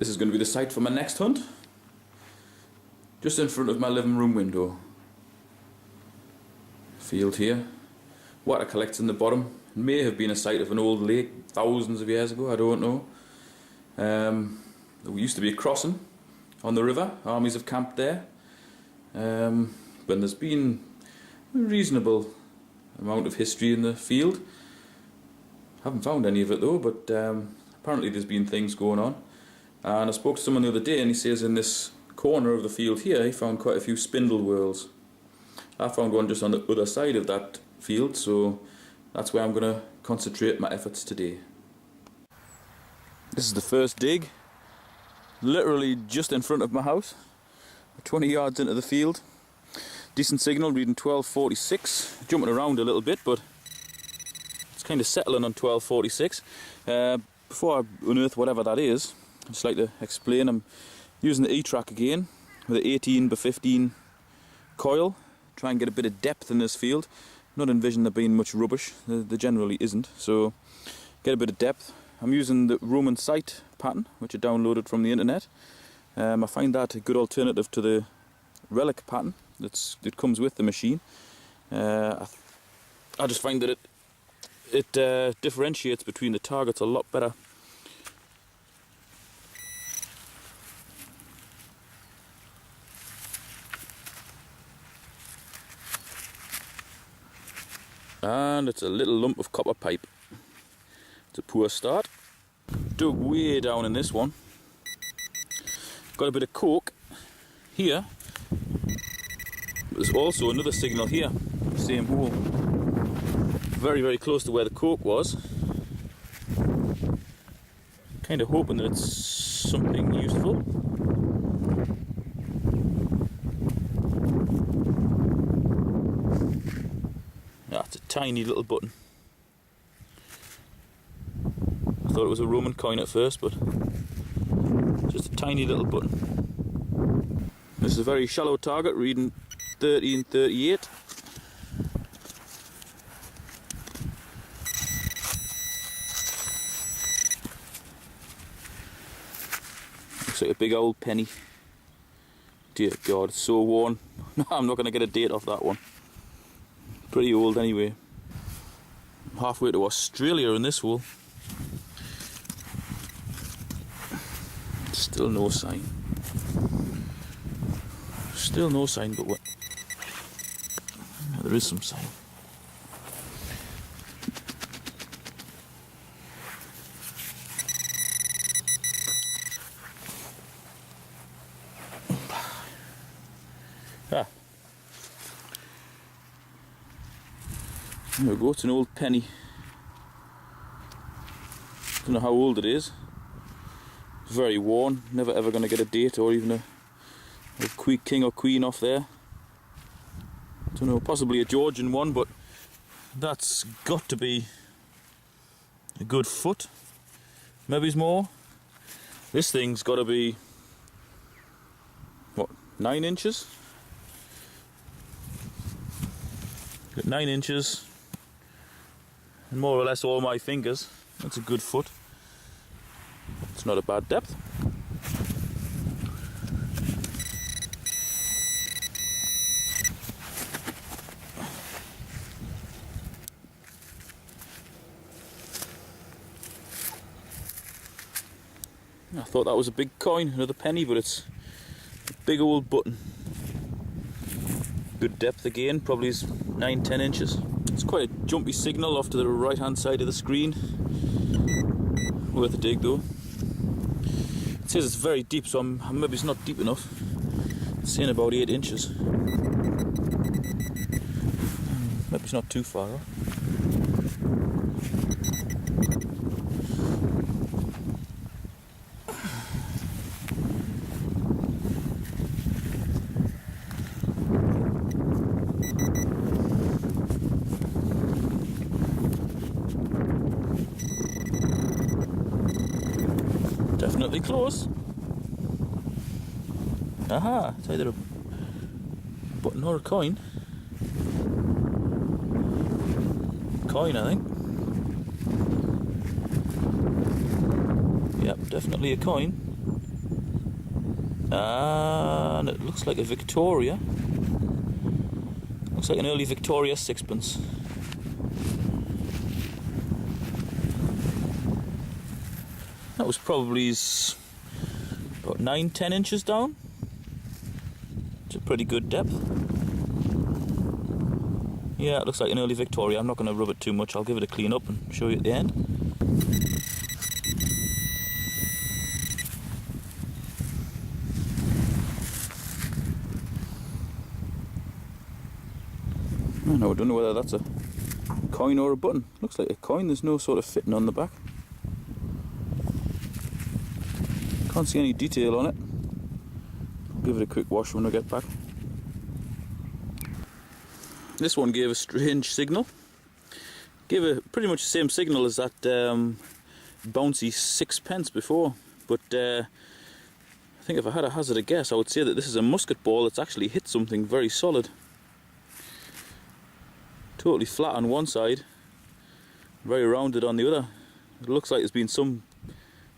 This is going to be the site for my next hunt. Just in front of my living room window. Field here. Water collects in the bottom. It may have been a site of an old lake thousands of years ago, I don't know. There used to be a crossing on the river. Armies have camped there. But there's been a reasonable amount of history in the field. Haven't found any of it though, but apparently there's been things going on. And I spoke to someone the other day and he says in this corner of the field here he found quite a few spindle whorls. I found one just on the other side of that field, so that's where I'm going to concentrate my efforts today. This is the first dig, literally just in front of my house, 20 yards into the field. Decent signal, reading 1246, jumping around a little bit, but it's kind of settling on 1246. Before I unearth whatever that is, I'd just like to explain I'm using the Etrac again with an 18x15 coil. Try and get a bit of depth in this field. Not envision there being much rubbish, there generally isn't, so get a bit of depth. I'm using the Roman sight pattern, which I downloaded from the internet. I find that a good alternative to the relic pattern that comes with the machine. I just find that it differentiates between the targets a lot better. And it's a little lump of copper pipe. It's a poor start. Dug way down in this one. Got a bit of coke here. There's also another signal here, same hole. Very, very close to where the coke was. Kind of hoping that it's something useful. That's a tiny little button. I thought it was a Roman coin at first, but just a tiny little button. This is a very shallow target, reading 1338. Looks like a big old penny. Dear God, it's so worn. I'm not going to get a date off that one. Pretty old anyway. I'm halfway to Australia in this hole. Still no sign. Still no sign, but what? Yeah, there is some sign. Ah. There we go, it's an old penny. Don't know how old it is. Very worn, never ever going to get a date or even a king or queen off there. Don't know, possibly a Georgian one, but that's got to be a good foot, maybe more. This thing's got to be, what, 9 inches? Got 9 inches, and more or less all my fingers. That's a good foot. It's not a bad depth. I thought that was a big coin, another penny, but it's a big old button. Good depth again, probably is 9-10 inches. It's quite a jumpy signal off to the right hand side of the screen. Worth a dig though. It says it's very deep, so maybe it's not deep enough. It's saying about 8 inches. Maybe it's not too far off. Definitely close. Aha, it's either a button or a coin. Coin, I think. Yep, definitely a coin. And it looks like a Victoria. Looks like an early Victoria sixpence. That was probably about 9-10 inches down. It's a pretty good depth. Yeah, it looks like an early Victoria. I'm not going to rub it too much. I'll give it a clean up and show you at the end. I don't know whether that's a coin or a button. Looks like a coin. There's no sort of fitting on the back. Can't see any detail on it. I'll give it a quick wash when I get back. This one gave a strange signal. Gave a pretty much the same signal as that bouncy sixpence before, but I think if I had a hazard a guess, I would say that this is a musket ball that's actually hit something very solid. Totally flat on one side, very rounded on the other. It looks like there's been some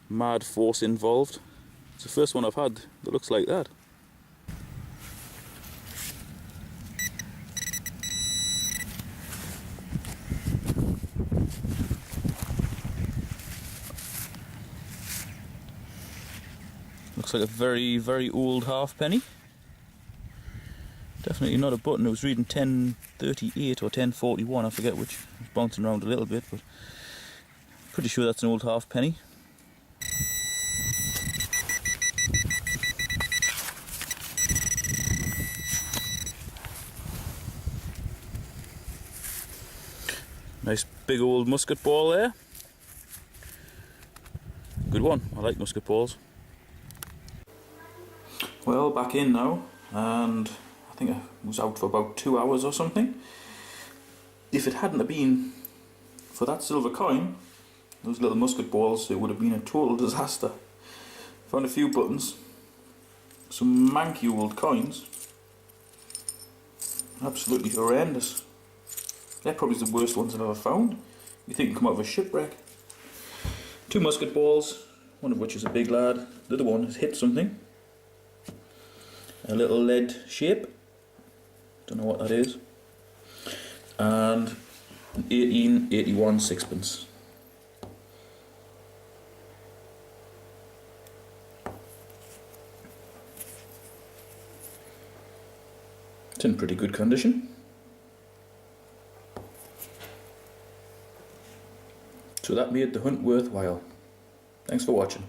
mad force involved. It's the first one I've had that looks like that. Looks like a very, very old halfpenny. Definitely not a button. It was reading 1038 or 1041, I forget which. It was bouncing around a little bit, but pretty sure that's an old halfpenny. Nice big old musket ball there. Good one. I like musket balls. Well, back in now, and I think I was out for about 2 hours or something. If it hadn't have been for that silver coin, those little musket balls, it would have been a total disaster. Found a few buttons, some manky old coins, absolutely horrendous. They're probably the worst ones I've ever found. You think you come out of a shipwreck. 2 musket balls, one of which is a big lad, the other one has hit something. A little lead shape, don't know what that is, and an 1881 sixpence. It's in pretty good condition. So that made the hunt worthwhile. Thanks for watching.